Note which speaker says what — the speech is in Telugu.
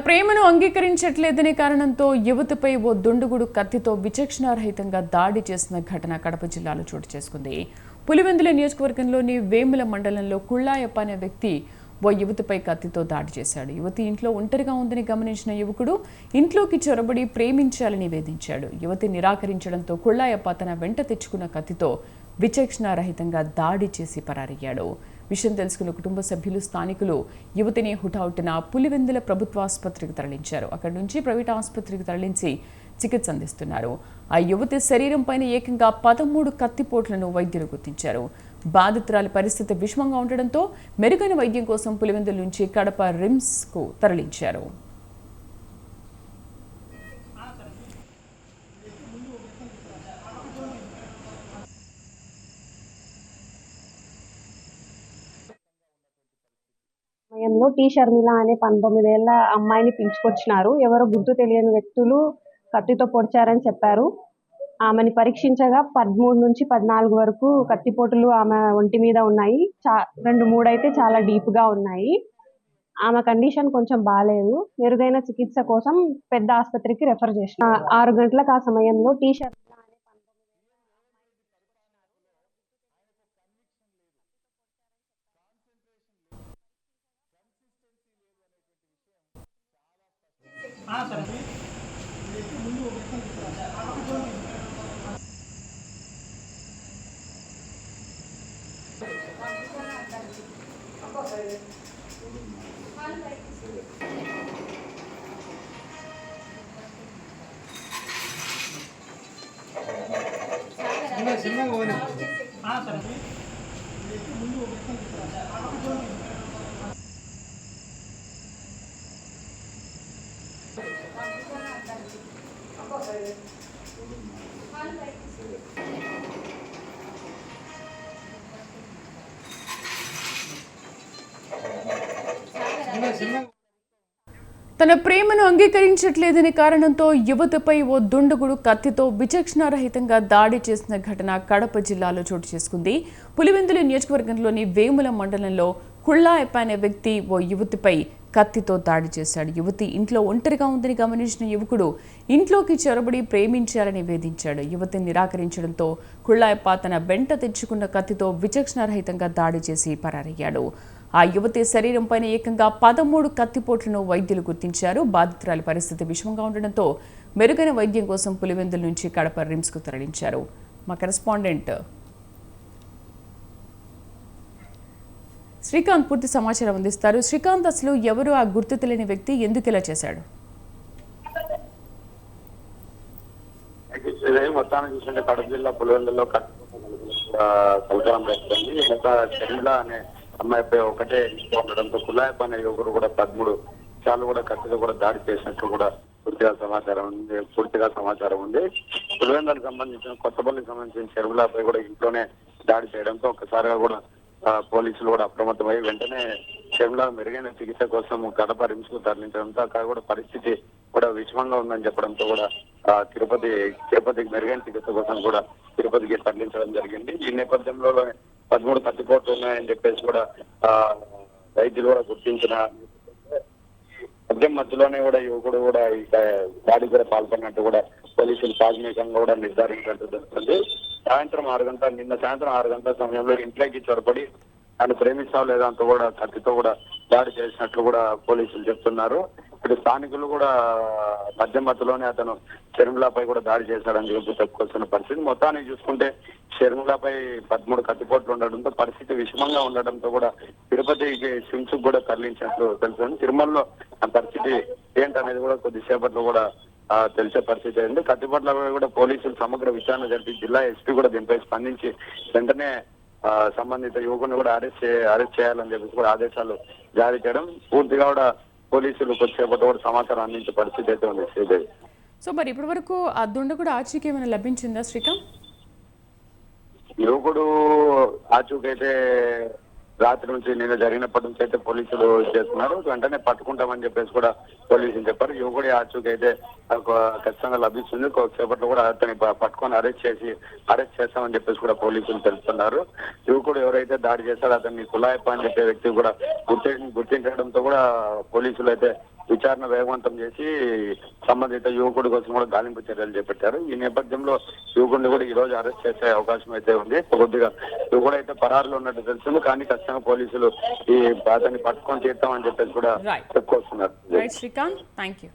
Speaker 1: ప్రేమను అంగీకరించట్లేదనే కారణంతో యువతిపై ఓ దుండగుడు కత్తితో విచక్షణారహితంగా దాడి చేసిన ఘటన కడప జిల్లాలో చోటు చేసుకుంది. పులివెందుల నియోజకవర్గంలోని వేముల మండలంలో కుళ్ళాయప్ప అనే వ్యక్తి ఓ యువతిపై కత్తితో దాడి చేశాడు. యువతి ఇంట్లో ఒంటరిగా ఉందని గమనించిన యువకుడు ఇంట్లోకి చొరబడి ప్రేమించాలని వేధించాడు. యువతి నిరాకరించడంతో కుళ్ళాయప్ప తన వెంట తెచ్చుకున్న కత్తితో విచక్షణారహితంగా దాడి చేసి పరారయ్యాడు. విషయం తెలుసుకున్న కుటుంబ సభ్యులు, స్థానికులు యువతిని హుటాహుటిన పులివెందుల ప్రభుత్వ ఆసుపత్రికి తరలించారు. అక్కడి నుంచి ప్రైవేట్ ఆసుపత్రికి తరలించి చికిత్స అందిస్తున్నారు. ఆ యువతి శరీరం పైన ఏకంగా 13 కత్తిపోట్లను వైద్యులు గుర్తించారు. బాధితురాలి పరిస్థితి విషమంగా ఉండడంతో మెరుగైన వైద్యం కోసం పులివెందుల నుంచి కడప రిమ్స్కు తరలించారు.
Speaker 2: సమయంలో టీ షర్మిల అనే 19 ఏళ్ల అమ్మాయిని పిలుచుకొచ్చినారు. ఎవరో గుర్తు తెలియని వ్యక్తులు కత్తితో పొడిచారని చెప్పారు. ఆమెని పరీక్షించగా 13 నుంచి 14 వరకు కత్తిపోటులు ఆమె ఒంటి మీద ఉన్నాయి. 2-3 అయితే చాలా డీప్ గా ఉన్నాయి. ఆమె కండిషన్ కొంచెం బాలేదు. మెరుగైన చికిత్స కోసం పెద్ద ఆసుపత్రికి రెఫర్ చేసిన 6 గంటలకు ఆ సమయంలో టీ షర్మిల
Speaker 1: తన ప్రేమను అంగీకరించట్లేదనే కారణంతో యువతిపై ఓ దుండగుడు కత్తితో విచక్షణారహితంగా దాడి చేసిన ఘటన కడప జిల్లాలో చోటు చేసుకుంది. పులివెందుల నియోజకవర్గంలోని వేముల మండలంలో కుళ్ళాయప్ప అనే వ్యక్తి ఓ యువతిపై కత్తితో దాడి చేశాడు. యువతి ఇంట్లో ఒంటరిగా ఉందని గమనించిన యువకుడు ఇంట్లోకి చొరబడి ప్రేమించాలని వేధించాడు. యువతిని నిరాకరించడంతో కుళ్ళాయప్ప తన వెంట తెచ్చుకున్న కత్తితో విచక్షణారహితంగా దాడి చేసి పరారయ్యాడు. ఆ యువతి శరీరం పైన ఏకంగా 13 కత్తిపోట్లను వైద్యులు గుర్తించారు. బాధితురాలి పరిస్థితి విషమంగా ఉండడంతో మెరుగైన వైద్యం కోసం పులివెందుల నుంచి కడప రిమ్స్కు తరలించారు. మా కరెస్పాండెంట్ శ్రీకాంత్ పూర్తి సమాచారం అందిస్తారు. శ్రీకాంత్, అసలు ఎవరు ఆ గుర్తు తెలియని వ్యక్తి, ఎందుకు ఇలా చేశాడు?
Speaker 3: మొత్తాన్ని చూస్తుంటే కడప జిల్లా పులివెందులలో అనే అమ్మాయిపై ఒకటే ఉండడంతో కులాయప్ప అనే యువకుడు కూడా 13 సార్లు కూడా కత్తితో కూడా దాడి చేసినట్లు కూడా పూర్తిగా సమాచారం ఉంది. పులివెందులకు సంబంధించిన కొత్తపల్లికి సంబంధించిన చెరువులపై కూడా ఇంట్లోనే దాడి చేయడంతో ఒక్కసారిగా కూడా పోలీసులు కూడా అప్రమత్తమై వెంటనే చెరువుల మెరుగైన చికిత్స కోసం కడప రిమ్స్ కు తరలించడంతో అక్కడ కూడా పరిస్థితి కూడా విషమంగా ఉందని చెప్పడంతో కూడా తిరుపతికి మెరుగైన చికిత్స కోసం కూడా తిరుపతికి తరలించడం జరిగింది. ఈ నేపథ్యంలో 13 కత్తిపోట్లు ఉన్నాయని చెప్పేసి కూడా వైద్యులు కూడా గుర్తించిన మధ్య మధ్యలోనే కూడా యువకుడు కూడా ఈ దాడికి కూడా పాల్పడినట్టు కూడా పోలీసులు ప్రాథమికంగా కూడా నిర్ధారించినట్టు తెలుస్తుంది. నిన్న సాయంత్రం 6 గంటల సమయంలో ఇంట్లోకి చొరబడి ఆయన ప్రేమిస్తావు లేదా అంటూ కూడా కత్తితో కూడా దాడి చేసినట్లు కూడా పోలీసులు చెప్తున్నారు. ఇప్పుడు స్థానికులు కూడా మధ్యలోనే అతను షర్మిలపై కూడా దాడి చేశాడని చెప్పి చెప్పుకొస్తున్న పరిస్థితి. మొత్తానికి చూసుకుంటే షర్మిలపై 13 కత్తిపోట్లు ఉండడంతో పరిస్థితి విషమంగా ఉండడంతో కూడా తిరుపతికి సిమ్స్ కూడా తరలించినట్లు తెలుస్తుంది. తిరుమలలో ఆ పరిస్థితి ఏంటనేది కూడా కొద్దిసేపట్లో కూడా తెలిసే పరిస్థితి అయింది. కత్తిపోట్లపై కూడా పోలీసులు సమగ్ర విచారణ జరిపి జిల్లా ఎస్పీ కూడా దీనిపై స్పందించి వెంటనే సంబంధిత యువకుని కూడా అరెస్ట్ చేయాలని చెప్పేసి కూడా ఆదేశాలు జారీ చేయడం, పూర్తిగా కూడా పోలీసులు కొద్దిసేపటి కూడా సమాచారం అందించే పరిస్థితి అయితే ఉంది. శ్రీదేవి,
Speaker 1: సో మరి ఇప్పటి వరకు ఆ దుండగుడు ఆచూకీ ఏమైనా లభించిందా శ్రీకాంత్?
Speaker 3: యువకుడు ఆచూకైతే రాత్రి నుంచి నిన్న జరిగినప్పటి నుంచి అయితే పోలీసులు చేస్తున్నారు. వెంటనే పట్టుకుంటామని చెప్పేసి కూడా పోలీసులు చెప్పారు. యువకుడి ఆచూకీ అయితే ఖచ్చితంగా లభిస్తుంది. కొద్దిసేపట్లో కూడా అతన్ని పట్టుకొని అరెస్ట్ చేస్తామని చెప్పేసి కూడా పోలీసులు తెలుస్తున్నారు. యువకుడు ఎవరైతే దాడి చేశాడో అతన్ని కులాయప్ప అని చెప్పే వ్యక్తి కూడా గుర్తించడంతో కూడా పోలీసులు అయితే విచారణ వేగవంతం చేసి సంబంధిత యువకుడి కోసం కూడా గాలింపు చర్యలు చేపట్టారు. ఈ నేపథ్యంలో యువకుడిని కూడా ఈ రోజు అరెస్ట్ చేసే అవకాశం అయితే ఉంది. కొద్దిగా యువకుడు అయితే పరారులో ఉన్నట్టు తెలుస్తుంది, కానీ ఖచ్చితంగా పోలీసులు ఈ అతన్ని పట్టుకొని తీర్థం అని చెప్పేసి కూడా చెప్పుకొస్తున్నారు.
Speaker 1: Right Srikanth, thank you.